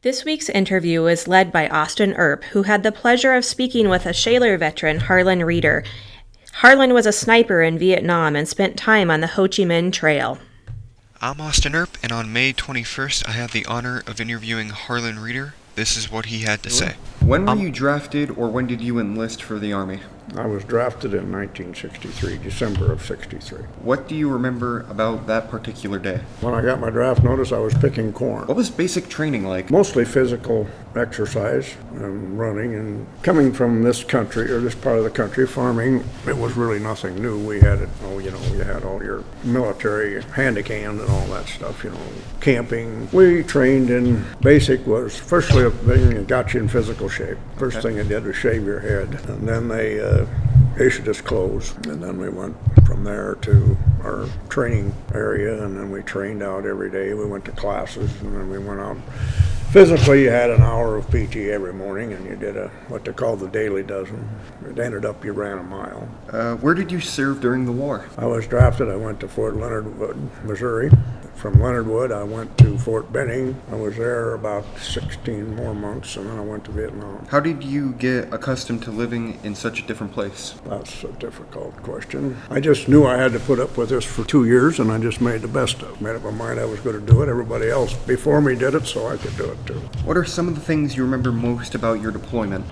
This week's interview was led by Austin Ehrp, who had the pleasure of speaking with a Shaler veteran, Harlan Roeder. Harlan was a sniper in Vietnam and spent time on the Ho Chi Minh Trail. I'm Austin Ehrp, and on May 21st, I had the honor of interviewing Harlan Roeder. This is what he had to say. When were you drafted, or when did you enlist for the Army? I was drafted in 1963, December of 63. What do you remember about that particular day? When I got my draft notice, I was picking corn. What was basic training like? Mostly physical exercise and running, and coming from this country, or this part of the country, farming, it was really nothing new. We had it, you had all your military hand-to-hand and all that stuff, camping. We trained in, basic was, firstly, they got you in physical shape. First thing they did was shave your head, and then they issued us clothes, and then we went from there to our training area, and then we trained out every day. We went to classes, and then we went out. Physically, you had an hour of PT every morning, and you did what they call the daily dozen. It ended up you ran a mile. Where did you serve during the war? I was drafted. I went to Fort Leonard Wood, Missouri. From Leonard Wood, I went to Fort Benning. I was there about 16 more months, and then I went to Vietnam. How did you get accustomed to living in such a different place? That's a difficult question. I just knew I had to put up with this for 2 years, and I just made the best of it. Made up my mind I was going to do it. Everybody else before me did it, so I could do it too. What are some of the things you remember most about your deployment?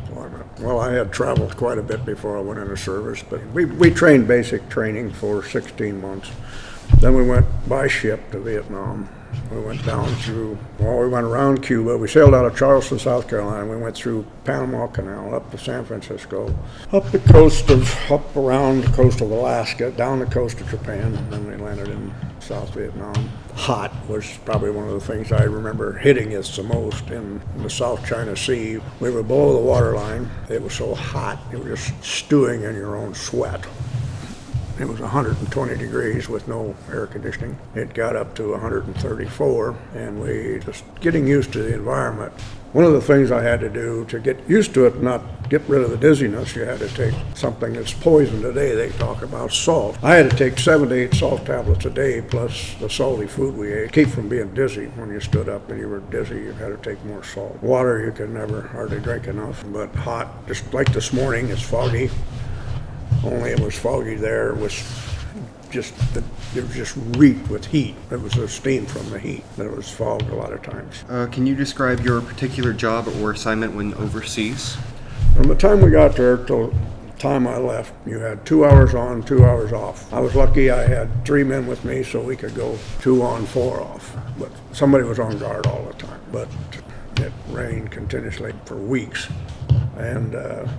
Well, I had traveled quite a bit before I went into service, but we trained basic training for 16 months. Then we went by ship to Vietnam. We went we went around Cuba. We sailed out of Charleston, South Carolina. We went through Panama Canal, up to San Francisco, up around the coast of Alaska, down the coast of Japan, and then we landed in South Vietnam. Hot was probably one of the things I remember hitting us the most in the South China Sea. We were below the waterline. It was so hot, you were just stewing in your own sweat. It was 120 degrees with no air conditioning. It got up to 134, and we just getting used to the environment. One of the things I had to do to get used to it, not get rid of the dizziness, you had to take something that's poison today. They talk about salt. I had to take 7 to 8 salt tablets a day, plus the salty food we ate. Keep from being dizzy. When you stood up and you were dizzy, you had to take more salt. Water, you could never hardly drink enough, but hot, just like this morning, it's foggy. Only it was foggy there. It was just reeked with heat. It was the steam from the heat. It was fogged a lot of times. Can you describe your particular job or assignment when overseas? From the time we got there till the time I left, you had 2 hours on, 2 hours off. I was lucky I had 3 men with me, so we could go 2 on, 4 off. But somebody was on guard all the time. But it rained continuously for weeks.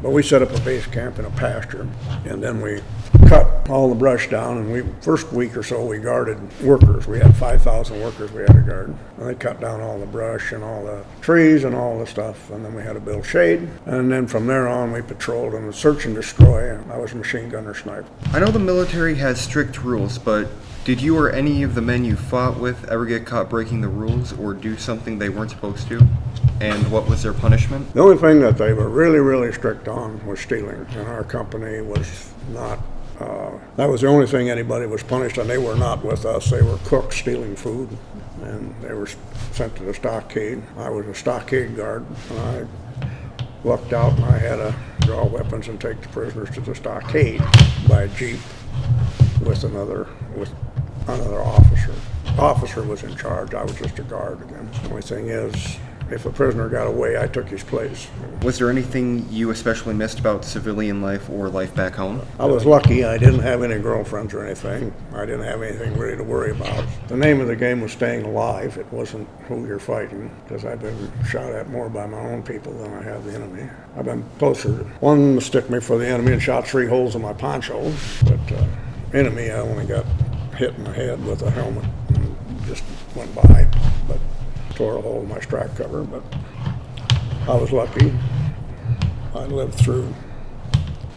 But we set up a base camp in a pasture, and then we cut all the brush down, and first week or so we guarded workers. We had 5,000 workers we had to guard. And they cut down all the brush and all the trees and all the stuff, and then we had to build shade. And then from there on we patrolled and search and destroy. I was a machine gunner sniper. I know the military has strict rules, but did you or any of the men you fought with ever get caught breaking the rules or do something they weren't supposed to? And what was their punishment? The only thing that they were really, really strict on was stealing, and our company was not. That was the only thing anybody was punished, and they were not with us. They were cooks stealing food, and they were sent to the stockade. I was a stockade guard, and I lucked out, and I had to draw weapons and take the prisoners to the stockade by a jeep with another officer. The officer was in charge. I was just a guard again. The only thing is, if a prisoner got away, I took his place. Was there anything you especially missed about civilian life or life back home? I was lucky. I didn't have any girlfriends or anything. I didn't have anything really to worry about. The name of the game was staying alive. It wasn't who you're fighting, because I've been shot at more by my own people than I have the enemy. I've been closer. One mistook me for the enemy and shot 3 holes in my poncho, but enemy, I only got hit in the head with a helmet and just went by. But tore a hole in my strap cover, but I was lucky. I lived through.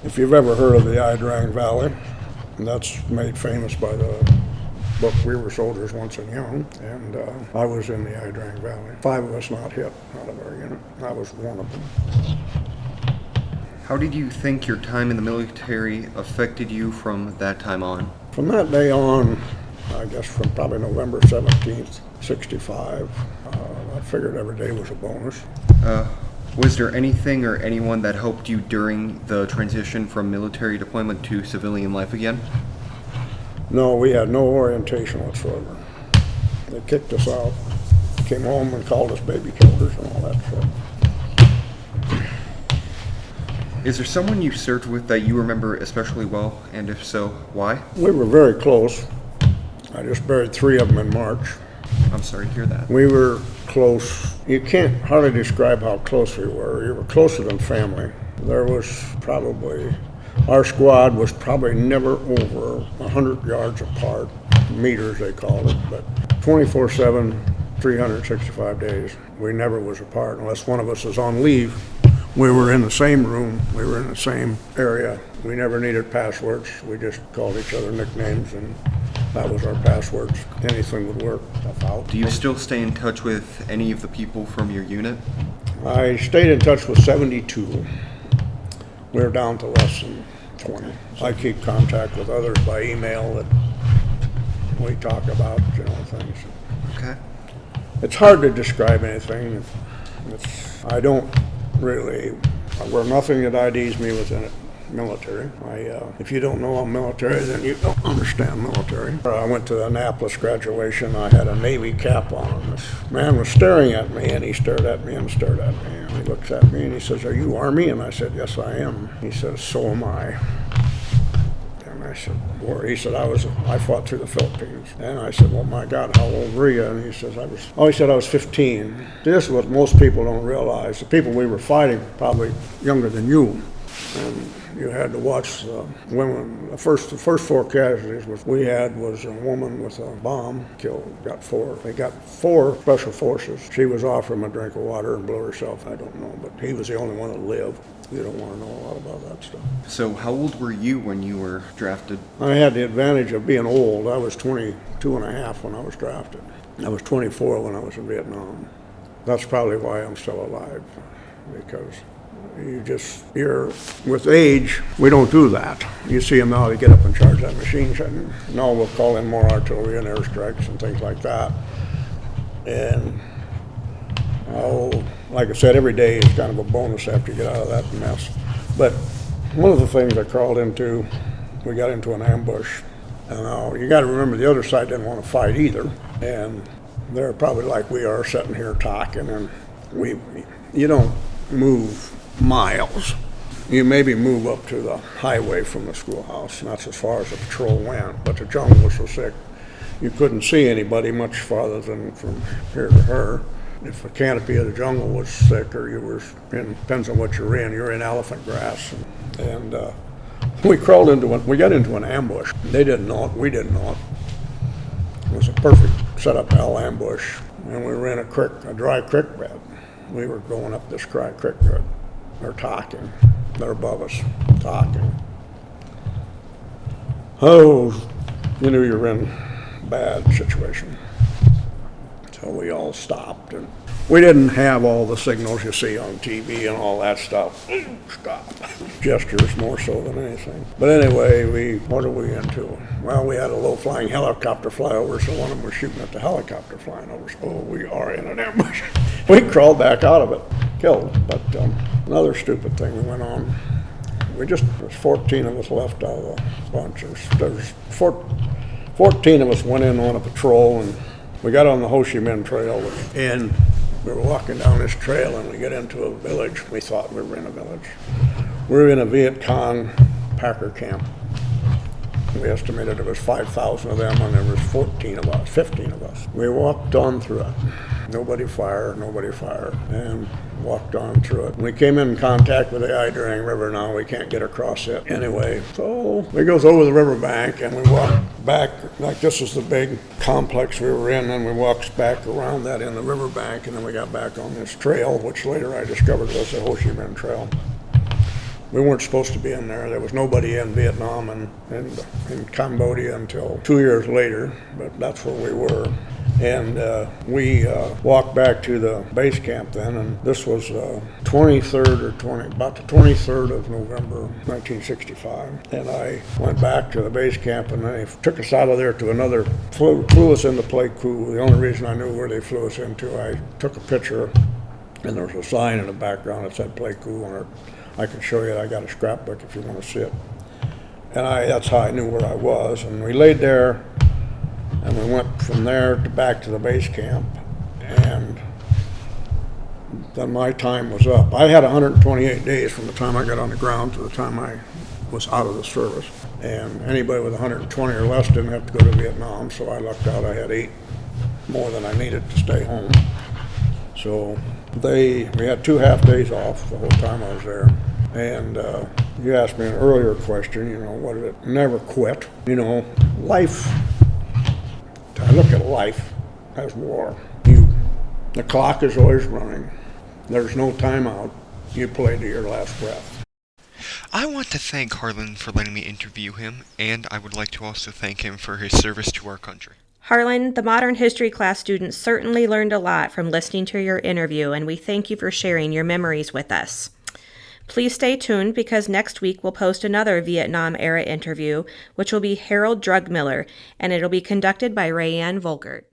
If you've ever heard of the Ia Drang Valley, and that's made famous by the book We Were Soldiers Once and Young, and I was in the Ia Drang Valley. 5 of us not hit out of our unit. I was one of them. How did you think your time in the military affected you from that time on? From that day on, I guess from probably November 17th, 65, figured every day was a bonus. Was there anything or anyone that helped you during the transition from military deployment to civilian life again? No, we had no orientation whatsoever. They kicked us out, came home and called us baby killers and all that stuff. Is there someone you served with that you remember especially well, and if so, why? We were very close. I just buried 3 of them in March. I'm sorry to hear that. We were close. You can't hardly describe how close we were. You were closer than family. There was probably, our squad was probably never over 100 yards apart, meters they called it, but 24/7, 365 days. We never was apart unless one of us was on leave. We were in the same room. We were in the same area. We never needed passwords. We just called each other nicknames, and that was our passwords. Anything would work. Do you still stay in touch with any of the people from your unit? I stayed in touch with 72. We're down to less than 20. I keep contact with others by email that we talk about, things. Okay. It's hard to describe anything. I don't really, we're nothing that IDs me within it. Military. If you don't know I'm military, then you don't understand military. I went to the Annapolis graduation. I had a Navy cap on. This man was staring at me, and he stared at me and stared at me. And he looks at me and he says, "Are you Army?" And I said, "Yes, I am." He says, "So am I." And I said, "Where?" He said, I fought through the Philippines." And I said, "Well, my God, how old were you?" And he says, I was 15. This is what most people don't realize. The people we were fighting probably younger than you. And you had to watch the women. The first 4 casualties we had was a woman with a bomb killed. They got 4 special forces. She was offering him a drink of water and blew herself. I don't know, but he was the only one that lived. You don't want to know a lot about that stuff. So how old were you when you were drafted? I had the advantage of being old. I was 22 and a half when I was drafted. I was 24 when I was in Vietnam. That's probably why I'm still alive, because you're with age, we don't do that. You see them now, they get up and charge that machine gun. No, we'll call in more artillery and airstrikes and things like that. And like I said, every day is kind of a bonus after you get out of that mess. But one of the things I crawled into, we got into an ambush. And you got to remember, the other side didn't want to fight either. And they're probably like we are, sitting here talking, and you don't move miles. You maybe move up to the highway from the schoolhouse, and that's as far as the patrol went. But the jungle was so thick, you couldn't see anybody much farther than from here to her. If the canopy of the jungle was thick, or depends on what you're in elephant grass. And we got into an ambush. They didn't know it, we didn't know it. It was a perfect setup L ambush. And we were in a dry creek bed. We were going up this dry creek bed. They're talking. They're above us, talking. Oh, you knew you were in a bad situation. So we all stopped, and we didn't have all the signals you see on TV and all that stuff. Stop. Gestures more so than anything. But anyway, what are we into? Well, we had a low-flying helicopter fly over, so one of them was shooting at the helicopter flying over. So we are in an ambush. We crawled back out of it, killed. But another stupid thing we went on. There's 14 of us left out of the bunch. There's 14 of us went in on a patrol, and we got on the Ho Chi Minh Trail, and we were walking down this trail, and we get into a village. We thought we were in a village. We were in a Viet Cong Packer camp. We estimated there was 5,000 of them, and there was 15 of us. We walked on through it. Nobody fired, and walked on through it. We came in contact with the Ai Drang River. Now we can't get across it. Anyway, so we goes over the riverbank, and we walk back, like this is the big complex we were in, and we walked back around that in the riverbank, and then we got back on this trail, which later I discovered was the Ho Chi Minh Trail. We weren't supposed to be in there. There was nobody in Vietnam and in Cambodia until 2 years later, but that's where we were. And we walked back to the base camp then, and this was 23rd or 20, about the 23rd of November, 1965. And I went back to the base camp, and they took us out of there to another, flew us into Pleiku. The only reason I knew where they flew us into, I took a picture, and there was a sign in the background that said Pleiku on it. I can show you. I got a scrapbook if you want to see it. And that's how I knew where I was. And we laid there, and we went from there back to the base camp. And then my time was up. I had 128 days from the time I got on the ground to the time I was out of the service. And anybody with 120 or less didn't have to go to Vietnam, so I lucked out. I had 8 more than I needed to stay home. So we had 2 half days off the whole time I was there. And you asked me an earlier question, what did it? Never quit. Life, I look at life as war. The clock is always running. There's no time out. You play to your last breath. I want to thank Harlan for letting me interview him, and I would like to also thank him for his service to our country. Harlan, the modern history class students certainly learned a lot from listening to your interview, and we thank you for sharing your memories with us. Please stay tuned because next week we'll post another Vietnam-era interview, which will be Harold Drugmiller, and it'll be conducted by Rayanne Volkert.